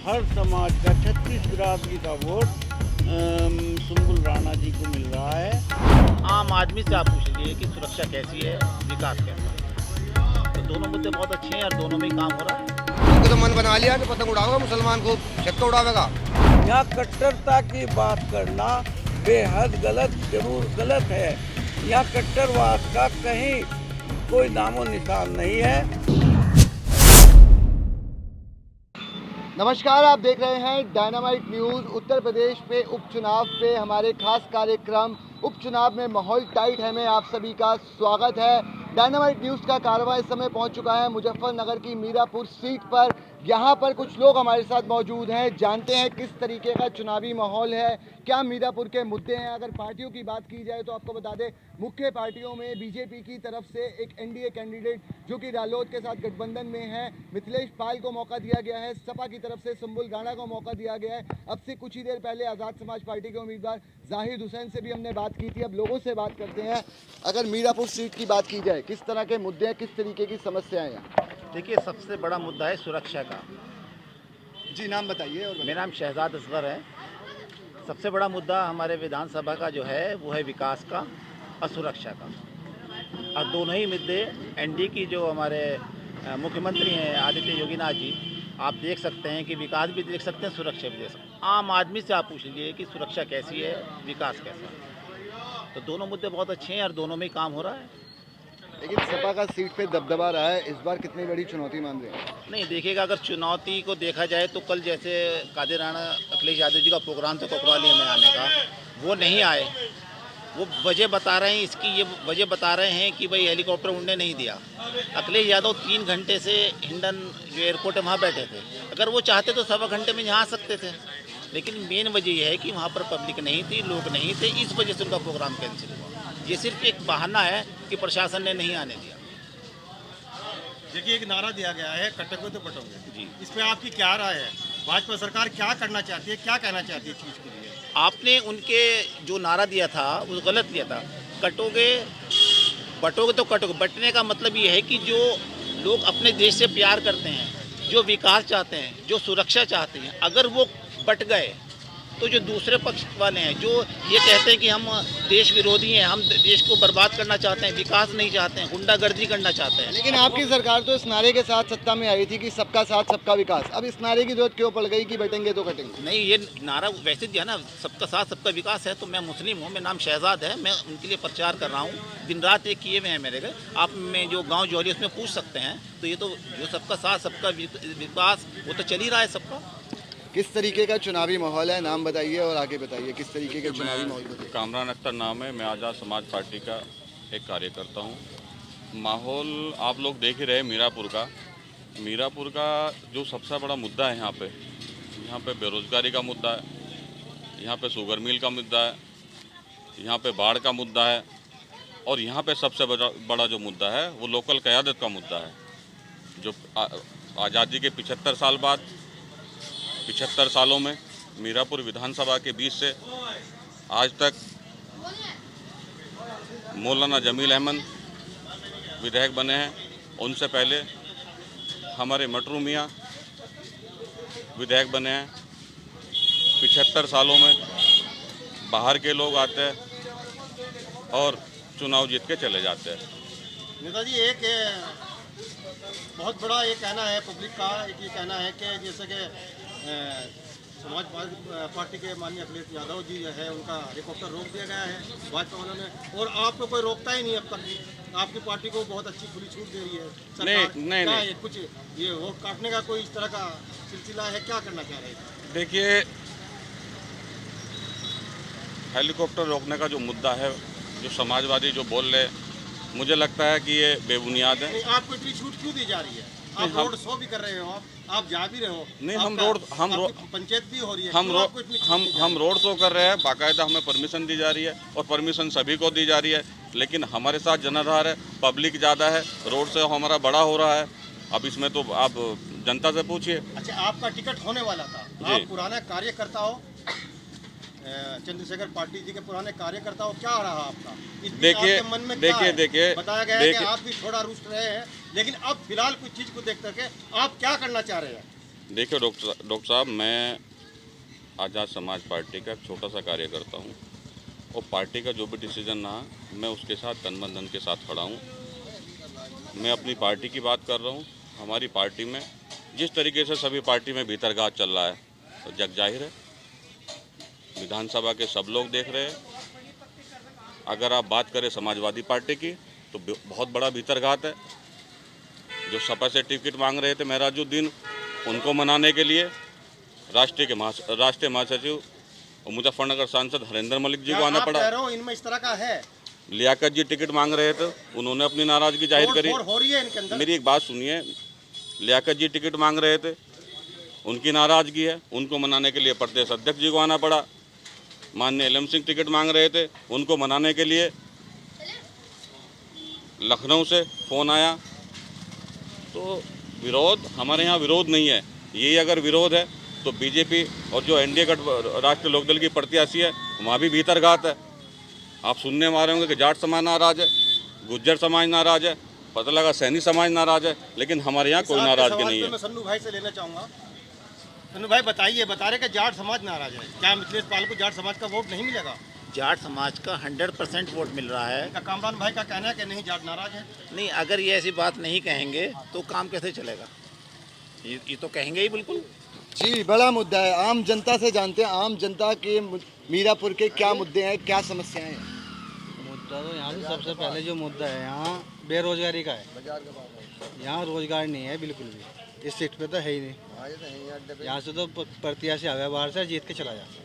हर समाज का 36 बिरादरी का वोट सुम्बुल राणा जी को मिल रहा है। आम आदमी से आप पूछ लीजिए कि सुरक्षा कैसी है, विकास कैसा है। तो दोनों मुद्दे बहुत अच्छे हैं और दोनों में ही काम हो रहा है। उनको तो मन बना लिया कि पतंग उड़ाओगे, मुसलमान को छक्का उड़ावेगा। यहाँ कट्टरता की बात करना बेहद गलत, जरूर गलत है। यहाँ कट्टरवाद का कहीं कोई नामो निशान नहीं है। नमस्कार, आप देख रहे हैं डायनामाइट न्यूज़। उत्तर प्रदेश पे उपचुनाव पे हमारे खास कार्यक्रम उपचुनाव में माहौल टाइट है में आप सभी का स्वागत है। डायनामाइट न्यूज़ का कारवां इस समय पहुंच चुका है मुजफ्फरनगर की मीरापुर सीट पर। यहाँ पर कुछ लोग हमारे साथ मौजूद हैं, जानते हैं किस तरीके का चुनावी माहौल है, क्या मीरापुर के मुद्दे हैं। अगर पार्टियों की बात की जाए तो आपको बता दें, मुख्य पार्टियों में बीजेपी की तरफ से एक एनडीए कैंडिडेट जो कि रालोद के साथ गठबंधन में है, मिथिलेश पाल को मौका दिया गया है। सपा की तरफ से सुम्बुल राणा को मौका दिया गया है। अब से कुछ ही देर पहले आज़ाद समाज पार्टी के उम्मीदवार जाहिद हुसैन से भी हमने बात की थी। अब लोगों से बात करते हैं। अगर मीरापुर सीट की बात की जाए, किस तरह के मुद्दे हैं, किस तरीके की समस्याएं हैं? देखिए, सबसे बड़ा मुद्दा है सुरक्षा का। जी, नाम बताइए। और मेरा नाम शहजाद असगर है। सबसे बड़ा मुद्दा हमारे विधानसभा का जो है वो है विकास का और सुरक्षा का। और दोनों ही मुद्दे एनडीए की जो हमारे मुख्यमंत्री हैं आदित्य योगीनाथ जी, आप देख सकते हैं कि विकास भी देख सकते हैं, सुरक्षा भी देख सकते हैं। आम आदमी से आप पूछ लीजिए कि सुरक्षा कैसी है, विकास कैसा है। तो दोनों मुद्दे बहुत अच्छे हैं और दोनों में ही काम हो रहा है। लेकिन सपा का सीट पे दबदबा रहा है, इस बार कितनी बड़ी चुनौती मान रहे हैं? नहीं, देखिएगा, अगर चुनौती को देखा जाए तो कल जैसे कादिर राणा अखिलेश यादव जी का प्रोग्राम था कोतवाली में आने का, वो नहीं आए। वो वजह बता रहे हैं, इसकी ये वजह बता रहे हैं कि भाई हेलीकॉप्टर उड़ने नहीं दिया। अखिलेश यादव 3 घंटे से हिंडन जो एयरपोर्ट है वहाँ बैठे थे। अगर वो चाहते तो 1.25 घंटे में यहाँ आ सकते थे, लेकिन मेन वजह यह है कि वहाँ पर पब्लिक नहीं थी, लोग नहीं थे, इस वजह से उनका प्रोग्राम कैंसिल हुआ। ये सिर्फ एक बहाना है कि प्रशासन ने नहीं आने दिया। देखिए, एक नारा दिया गया है, कटोगे तो पटोगे जी, इस पे आपकी क्या राय है? भाजपा सरकार क्या करना चाहती है, क्या कहना चाहती है चीज़ के लिए? आपने उनके जो नारा दिया था वो गलत दिया था। कटोगे बटोगे तो कटोगे। बटने का मतलब ये है कि जो लोग अपने देश से प्यार करते हैं, जो विकास चाहते हैं, जो सुरक्षा चाहते हैं, अगर वो बट गए तो जो दूसरे पक्ष वाले हैं जो ये कहते हैं कि हम देश विरोधी हैं, हम देश को बर्बाद करना चाहते हैं, विकास नहीं चाहते हैं, गुंडागर्दी करना चाहते हैं। लेकिन आपकी सरकार तो इस नारे के साथ सत्ता में आई थी कि सबका साथ सबका विकास। अब इस नारे की जरूरत क्यों पड़ गई कि बटेंगे तो कटेंगे? नहीं, ये नारा वैसे दिया ना, सबका साथ सबका विकास है। तो मैं मुस्लिम हूँ, मेरा नाम शहजाद है, मैं उनके लिए प्रचार कर रहा हूँ। दिन रात एक किए हुए हैं मेरे घर। आप में जो गाँव जोली उसमें पूछ सकते हैं। तो ये तो जो सबका साथ सबका विकास वो तो चल ही रहा है सबका। किस तरीके का चुनावी माहौल है, नाम बताइए और आगे बताइए किस तरीके के चुनावी माहौल को? कामरान अख्तर नाम है, मैं आज़ाद समाज पार्टी का एक कार्यकर्ता हूँ। माहौल आप लोग देख ही रहे मीरापुर का जो सबसे बड़ा मुद्दा है यहाँ पे बेरोजगारी का मुद्दा है, यहाँ पे शुगर मिल का मुद्दा है, यहाँ पे बाढ़ का मुद्दा है, और यहाँ पे सबसे बड़ा जो मुद्दा है वो लोकल क़यादत का मुद्दा है। जो आज़ादी के 75 साल बाद 75 सालों में मीरापुर विधानसभा के बीच से आज तक मौलाना जमील अहमद विधायक बने हैं। उनसे पहले हमारे मटरू मियाँ विधायक बने हैं। 75 सालों में बाहर के लोग आते हैं और चुनाव जीत के चले जाते हैं। नेताजी, एक बहुत बड़ा ये कहना है पब्लिक का, एक ये कहना है कि जैसे कि समाज पार्टी के माननीय अखिलेश यादव जी जो है उनका हेलीकॉप्टर रोक दिया गया है भाजपा वालों ने, और आपको कोई रोकता ही नहीं अब तक। आपकी पार्टी को बहुत अच्छी खुली छूट दे रही है सरकार। नहीं, कुछ ये वोट काटने का कोई इस तरह का सिलसिला है, क्या करना चाह रहे हैं? देखिए, हेलीकॉप्टर रोकने का जो मुद्दा है, जो समाजवादी जो बोल रहे, मुझे लगता है कि ये बेबुनियाद है। आपको इतनी छूट क्यों दी जा रही है? आप रोड शो भी कर रहे हो, आप जा भी रहे हो। नहीं, हम पंचायत भी हो रही है। हम रोड शो कर रहे हैं, बाकायदा हमें परमिशन दी जा रही है और परमिशन सभी को दी जा रही है। लेकिन हमारे साथ जनाधार है, पब्लिक ज़्यादा है, रोड शो हमारा बड़ा हो रहा है। अब इसमें तो आप जनता से पूछिए। अच्छा, आपका टिकट होने वाला था, आप पुराना कार्यकर्ता हो, चंद्रशेखर पाटिल जी के पुराने कार्यकर्ता हो, क्या रहा आपका? देखिए, मन में देखिए, बताया गया है कि आप भी थोड़ा रुष्ट रहे हैं, लेकिन अब फिलहाल कुछ चीज को देख करके आप क्या करना चाह रहे हैं? देखिए डॉक्टर साहब, मैं आज़ाद समाज पार्टी का एक छोटा सा कार्यकर्ता हूँ और पार्टी का जो भी डिसीजन रहा मैं उसके साथ तन के साथ खड़ा हूँ। मैं अपनी पार्टी की बात कर रहा हूँ। हमारी पार्टी में जिस तरीके से सभी पार्टी में भीतरघात चल रहा है तो जग जाहिर है, विधानसभा के सब लोग देख रहे हैं। अगर आप बात करें समाजवादी पार्टी की तो बहुत बड़ा भीतरघात है। जो सपा से टिकट मांग रहे थे महराजुद्दीन, उनको मनाने के लिए राष्ट्रीय महासचिव और मुजफ्फरनगर सांसद हरेंद्र मलिक जी को आना पड़ा। इनमें इस तरह का है। लियाकत जी टिकट मांग रहे थे, उन्होंने अपनी नाराजगी जाहिर करी। हो रही है इनके अंदर। मेरी एक बात सुनिए, लियाकत जी टिकट मांग रहे थे, उनकी नाराजगी है, उनको मनाने के लिए प्रदेश अध्यक्ष जी को आना पड़ा। माननीय एलएम सिंह टिकट मांग रहे थे, उनको मनाने के लिए लखनऊ से फ़ोन आया। तो विरोध, हमारे यहाँ विरोध नहीं है। यही अगर विरोध है तो बीजेपी और जो एनडीए राष्ट्रीय लोकदल की प्रत्याशी है वहाँ भी भीतरघात है। आप सुनने में आ रहे होंगे कि जाट समाज नाराज है, गुज्जर समाज नाराज है, पता लगा सैनी समाज नाराज है, लेकिन हमारे यहाँ कोई नाराजगी नहीं है। मैं सन्नू भाई से लेना चाहूँगा। सन्नू भाई बताइए, बता रहे कि जाट समाज नाराज है, क्या मिथिलेश पाल को जाट समाज का वोट नहीं मिलेगा? जाट समाज का 100% वोट मिल रहा है। कामरान भाई का कहना है कि नहीं, जाट नाराज है। नहीं, अगर ये ऐसी बात नहीं कहेंगे तो काम कैसे चलेगा? ये तो कहेंगे ही बिल्कुल। जी, बड़ा मुद्दा है। आम जनता से जानते हैं, आम जनता के मीरापुर के क्या मुद्दे हैं, क्या समस्याएं हैं? मुद्दा तो यहाँ से सबसे पहले जो मुद्दा है यहाँ बेरोजगारी का है। यहाँ रोजगार नहीं है बिल्कुल भी, इस सीट पे तो है ही नहीं। यहाँ से तो प्रत्याशी आ गया बाहर से, जीत के चला जाता है।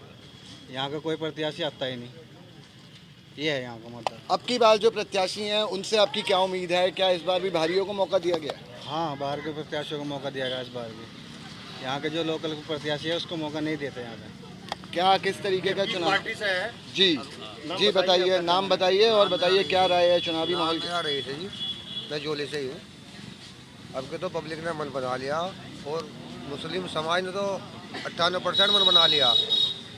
यहाँ का कोई प्रत्याशी आता ही नहीं। ये है यहाँ का मुद्दा। अब की बार जो प्रत्याशी हैं उनसे आपकी क्या उम्मीद है? क्या इस बार भी भारियों को मौका दिया गया? हाँ, बाहर के प्रत्याशियों को मौका दिया गया इस बार भी। यहाँ के जो लोकल प्रत्याशी है उसको मौका नहीं देते यहाँ पे। क्या किस तरीके का चुनाव? पार्टी से है जी बताइए, नाम बताइए और बताइए क्या राय है चुनावी माहौल की? आ रही थी जी, मैं जोले से ही हूँ। अब के तो पब्लिक ने मन बना लिया और मुस्लिम समाज ने तो 98% मन बना लिया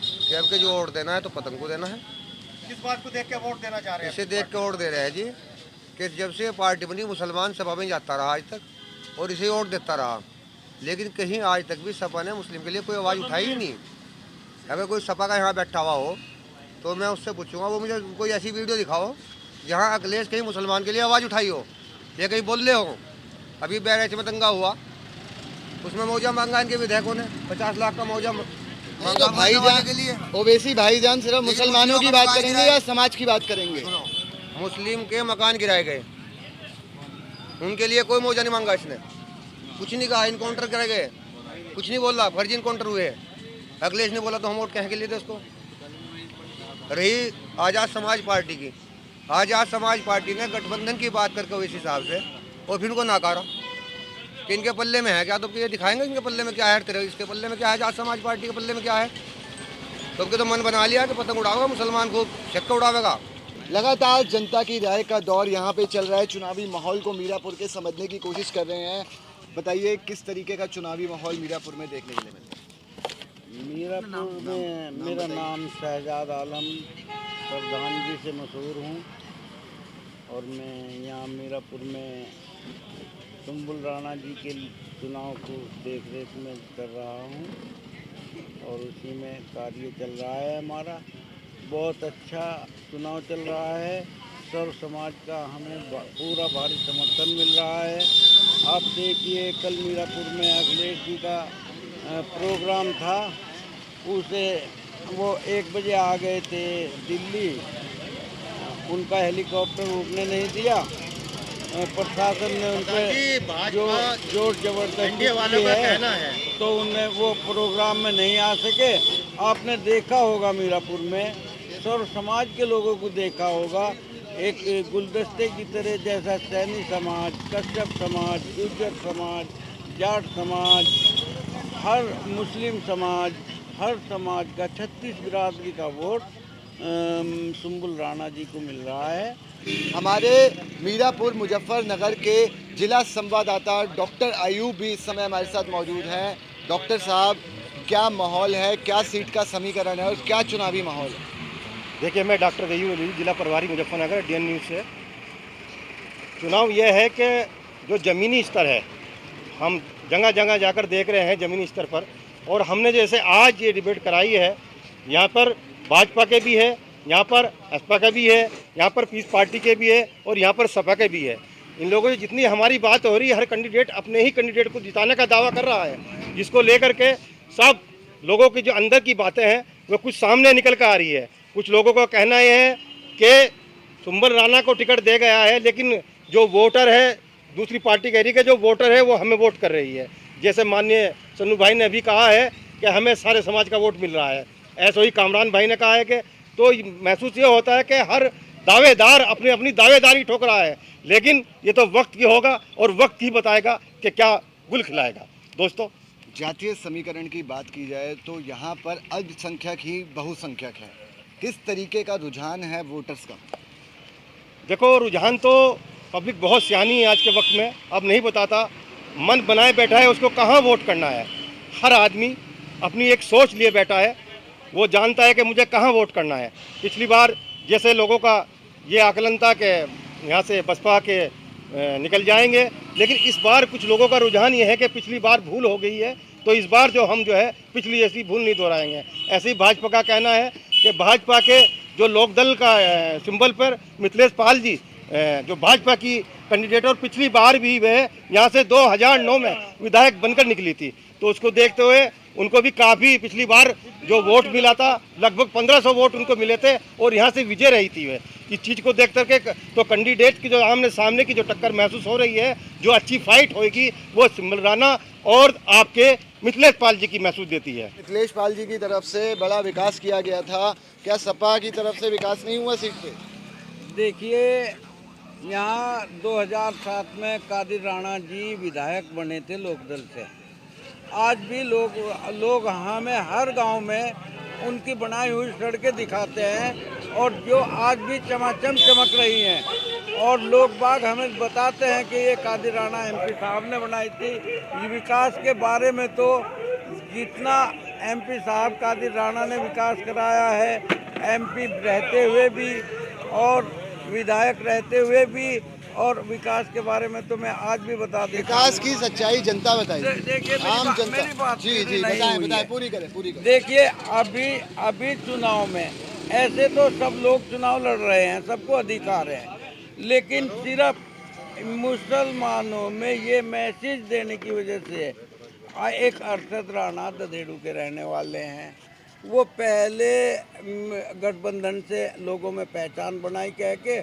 कि अब के जो वोट देना है तो पतंग को देना है। किस बात को देख के वोट देना चाह रहे हैं? इसे देख के वोट दे रहे हैं जी कि जब से पार्टी बनी मुसलमान सपा में जाता रहा आज तक और इसे वोट देता रहा, लेकिन कहीं आज तक भी सपा ने मुस्लिम के लिए कोई आवाज़ उठाई ही नहीं। अगर कोई सपा का यहाँ बैठा हुआ हो तो मैं उससे पूछूंगा वो मुझे कोई ऐसी वीडियो दिखाओ जहाँ अखिलेश कहीं मुसलमान के लिए आवाज़ उठाई हो या कहीं बोल रहे हो। अभी बैराज में दंगा हुआ, उसमें मौजा मांगा इनके विधायकों ने, 50 लाख का मौजा तो भाईजान के लिए। ओवैसी भाईजान सिर्फ मुसलमानों की बात करेंगे या समाज की बात करेंगे? मुस्लिम के मकान गिराए गए, उनके लिए कोई मौजा नहीं मांगा इसने, कुछ नहीं कहा। इनकाउंटर कराए गए, कुछ नहीं बोला, फर्जी इनकाउंटर हुए। अखिलेश ने बोला तो हम वोट कह के लिए थे उसको। रही आज़ाद समाज पार्टी की, आज़ाद समाज पार्टी ने गठबंधन की बात करके इस हिसाब से और फिर उनको नाकारा कि इनके पल्ले में है क्या, तो ये दिखाएंगे इनके पल्ले में क्या है, तेरे इसके पल्ले में क्या है, आज़ाद समाज पार्टी के पल्ले में क्या है। तो उनके तो मन बना लिया कि पतंग उड़ाओगा मुसलमान को, छक्का उड़ावेगा। लगातार जनता की राय का दौर यहाँ पे चल रहा है। चुनावी माहौल को मीरापुर के समझने की कोशिश कर रहे हैं। बताइए किस तरीके का चुनावी माहौल मीरापुर में देखने के लिए मिलता है? मीरापुर में मेरा नाम शहजाद आलम प्रधान जी से मशहूर हूँ और मैं यहाँ मीरापुर में सुम्बुल राणा जी के चुनाव को देख रेख में कर रहा हूँ और उसी में कार्य चल रहा है हमारा। बहुत अच्छा चुनाव चल रहा है। सर्व समाज का हमें पूरा भारी समर्थन मिल रहा है। आप देखिए कल मीरापुर में अखिलेश जी का प्रोग्राम था, उसे वो 1 बजे आ गए थे दिल्ली, उनका हेलीकॉप्टर रुकने नहीं दिया। प्रशासन ने उन पर जो जोर जबरदस्ती की है तो उन्हें वो प्रोग्राम में नहीं आ सके। आपने देखा होगा मीरापुर में सर्व समाज के लोगों को देखा होगा, एक गुलदस्ते की तरह जैसा सैनी समाज, कश्यप समाज, गुज्जर समाज, जाट समाज, हर मुस्लिम समाज, हर समाज का 36 बिरादरी का वोट सुम्बुल राणा जी को मिल रहा है। हमारे मीरापुर मुजफ्फरनगर के जिला संवाददाता डॉक्टर अयूब भी इस समय हमारे साथ मौजूद हैं। डॉक्टर साहब, क्या माहौल है, क्या सीट का समीकरण है और क्या चुनावी माहौल है? देखिए, मैं डॉक्टर अयूब अली, जिला प्रभारी मुजफ्फरनगर, DN न्यूज़ से। चुनाव यह है कि जो ज़मीनी स्तर है, हम जगह जगह जाकर देख रहे हैं ज़मीनी स्तर पर। और हमने जैसे आज ये डिबेट कराई है, यहाँ पर भाजपा के भी है, यहाँ पर एसपा का भी है, यहाँ पर पीस पार्टी के भी है और यहाँ पर सपा के भी है। इन लोगों से जितनी हमारी बात हो रही है, हर कैंडिडेट अपने ही कैंडिडेट को जिताने का दावा कर रहा है, जिसको लेकर के सब लोगों की जो अंदर की बातें हैं वो कुछ सामने निकल कर आ रही है। कुछ लोगों का कहना यह है कि सुंबर राणा को टिकट दे गया है, लेकिन जो वोटर है, दूसरी पार्टी कह रही है कि जो वोटर है वो हमें वोट कर रही है। जैसे माननीय सन्नू भाई ने अभी कहा है कि हमें सारे समाज का वोट मिल रहा है, ऐसा ही कामरान भाई ने कहा है कि तो महसूस ये होता है कि हर दावेदार अपनी अपनी दावेदारी ठोक रहा है, लेकिन ये तो वक्त की होगा और वक्त ही बताएगा कि क्या गुल खिलाएगा। दोस्तों, जातीय समीकरण की बात की जाए तो यहाँ पर अल्पसंख्यक ही बहुसंख्यक है। किस तरीके का रुझान है वोटर्स का? देखो, रुझान तो पब्लिक बहुत सियानी है आज के वक्त में, अब नहीं बताता, मन बनाए बैठा है उसको कहाँ वोट करना है। हर आदमी अपनी एक सोच लिए बैठा है, वो जानता है कि मुझे कहाँ वोट करना है। पिछली बार जैसे लोगों का ये आकलन था कि यहाँ से बसपा के निकल जाएंगे, लेकिन इस बार कुछ लोगों का रुझान ये है कि पिछली बार भूल हो गई है, तो इस बार जो हम जो है पिछली ऐसी भूल नहीं दोहराएंगे। ऐसे ही भाजपा का कहना है कि भाजपा के जो लोकदल का सिंबल पर मिथिलेश पाल जी जो भाजपा की कैंडिडेट और पिछली बार भी वह यहाँ से 2009 में विधायक बनकर निकली थी, तो उसको देखते हुए उनको भी काफ़ी पिछली बार जो वोट मिला था लगभग 1500 वोट उनको मिले थे और यहाँ से विजय रही थी वह। इस चीज़ को देख करके तो कैंडिडेट की जो आमने सामने की जो टक्कर महसूस हो रही है, जो अच्छी फाइट होगी वो सिमल राणा और आपके मिथिलेश पाल जी की महसूस देती है। मिथिलेश पाल जी की तरफ से बड़ा विकास किया गया था, क्या सपा की तरफ से विकास नहीं हुआ सीट पे? देखिए, यहाँ 2007 में कादिर राणा जी विधायक बने थे लोकदल से। आज भी लोग हमें हर गांव में उनकी बनाई हुई सड़कें दिखाते हैं और जो आज भी चमाचम चमक रही हैं, और लोग बाग हमें बताते हैं कि ये कादिर राणा एमपी साहब ने बनाई थी। ये विकास के बारे में तो जितना एमपी साहब कादिर राणा ने विकास कराया है, एमपी रहते हुए भी और विधायक रहते हुए भी, और विकास के बारे में तो मैं आज भी बता देता हूं। विकास की सच्चाई जनता बताइए। देखिए, आम जनता। मेरी बात जी पूरी नहीं बताएं हुई बताएं, है। पूरी करें पूरी करें। देखिए, अभी चुनाव में ऐसे तो सब लोग चुनाव लड़ रहे हैं, सबको अधिकार है, लेकिन सिर्फ मुसलमानों में ये मैसेज देने की वजह से एक अरशद राणा ददेड़ू के रहने वाले हैं, वो पहले गठबंधन से लोगों में पहचान बनाई कह के,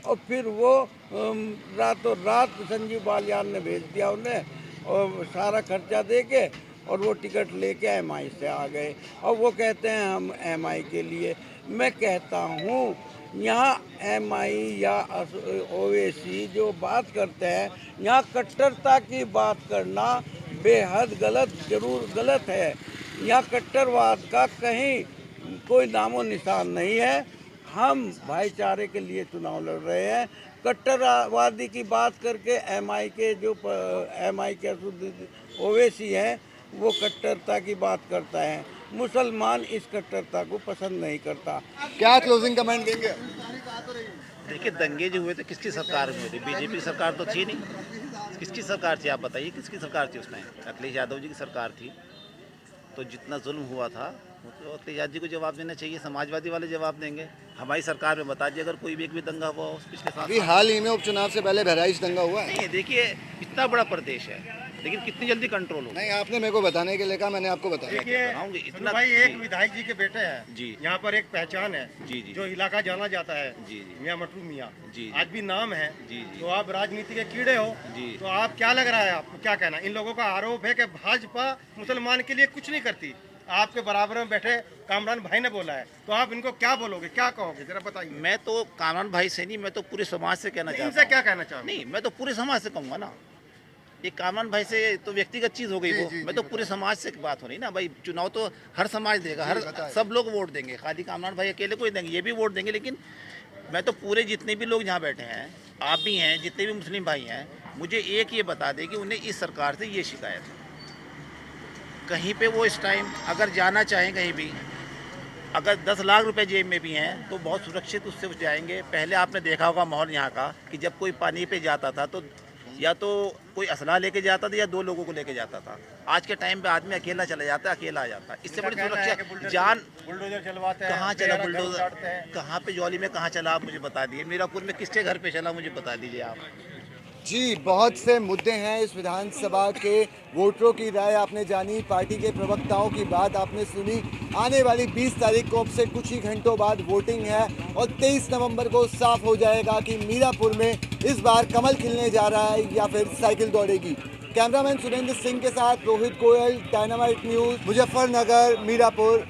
और फिर वो रातों रात संजीव बालियान ने भेज दिया उन्हें और सारा खर्चा दे के, और वो टिकट लेके एमआई से आ गए और वो कहते हैं हम एमआई के लिए। मैं कहता हूँ यहाँ एमआई या ओवैसी जो बात करते हैं, यहाँ कट्टरता की बात करना बेहद जरूर गलत है। यहाँ कट्टरवाद का कहीं कोई नामो निशान नहीं है। हम भाईचारे के लिए चुनाव लड़ रहे हैं। कट्टरवादी की बात करके एमआई के ओवैसी हैं, वो कट्टरता की बात करता है। मुसलमान इस कट्टरता को पसंद नहीं करता। क्या क्लोजिंग कमेंट देंगे? देखिए, दंगे जो हुए थे किसकी सरकार में हुए थे? बीजेपी की सरकार तो थी नहीं। किसकी सरकार थी आप बताइए, किसकी सरकार थी उसमें? अखिलेश यादव जी की सरकार थी। तो जितना जुल्म हुआ था तो अखिलेश यादव जी को जवाब देना चाहिए, समाजवादी वाले जवाब देंगे। हमारी सरकार में बता दिए अगर कोई भी एक भी दंगा हुआ हो पिछले साथ। अभी हाल ही में उपचुनाव से पहले बहराइच दंगा हुआ है। नहीं, देखिए, इतना बड़ा प्रदेश है, लेकिन कितनी जल्दी कंट्रोल हो? नहीं, आपने मेरे को बताने के लिए कहा, मैंने आपको बताया। बताऊंगी इतना भाई, एक विधायक जी के बेटे हैं जी, यहाँ पर एक पहचान है जी जी, जो इलाका जाना जाता है जी जी, मियाँ मटरू मियाँ जी, आज भी नाम है जी जी। तो आप राजनीति के कीड़े हो जी। तो आप क्या लग रहा है, आपको क्या कहना? इन लोगों का आरोप है कि भाजपा मुसलमान के लिए कुछ नहीं करती। आपके बराबर में बैठे कामरान भाई ने बोला है, तो आप इनको क्या बोलोगे, क्या कहोगे, जरा बताइए। मैं तो कामरान भाई से नहीं, मैं तो पूरे समाज से कहना चाहता हूँ। इनसे क्या कहना चाहूँ? नहीं, मैं तो पूरे समाज से कहूँगा ना। ये कामरान भाई से तो व्यक्तिगत चीज़ हो गई वो, मैं तो पूरे समाज से बात हो रही ना भाई। चुनाव तो हर समाज देगा, हर सब लोग वोट देंगे, खाली कामरान भाई अकेले कोई देंगे, ये भी वोट देंगे। लेकिन मैं तो पूरे जितने भी लोग यहाँ बैठे हैं, आप भी हैं, जितने भी मुस्लिम भाई हैं, मुझे एक ये बता दें कि उन्हें इस सरकार से ये शिकायत है। कहीं पे वो इस टाइम अगर जाना चाहें कहीं भी, अगर 10 लाख रुपए जेब में भी हैं तो बहुत सुरक्षित उससे जाएंगे। पहले आपने देखा होगा माहौल यहाँ का कि जब कोई पानी पे जाता था तो या तो कोई असला लेके जाता था या 2 लोगों को लेके जाता था। आज के टाइम पे आदमी अकेला चला जाता है, अकेला आ जाता है। इससे बड़ी सुरक्षा जान बुलडोजर चलवाते हैं, कहाँ चला पेड़ बुलडोजर, काटते हैं। कहाँ पे जौली में कहाँ चला, आप मुझे बता दिए। मीरापुर में किसके घर पे चला, मुझे बता दीजिए आप। जी, बहुत से मुद्दे हैं इस विधानसभा के। वोटरों की राय आपने जानी, पार्टी के प्रवक्ताओं की बात आपने सुनी। आने वाली 20 तारीख को अब से कुछ ही घंटों बाद वोटिंग है और 23 नवंबर को साफ हो जाएगा कि मीरापुर में इस बार कमल खिलने जा रहा है या फिर साइकिल दौड़ेगी। कैमरामैन सुरेंद्र सिंह के साथ रोहित गोयल, डायनामाइट न्यूज़, मुजफ्फरनगर, मीरापुर।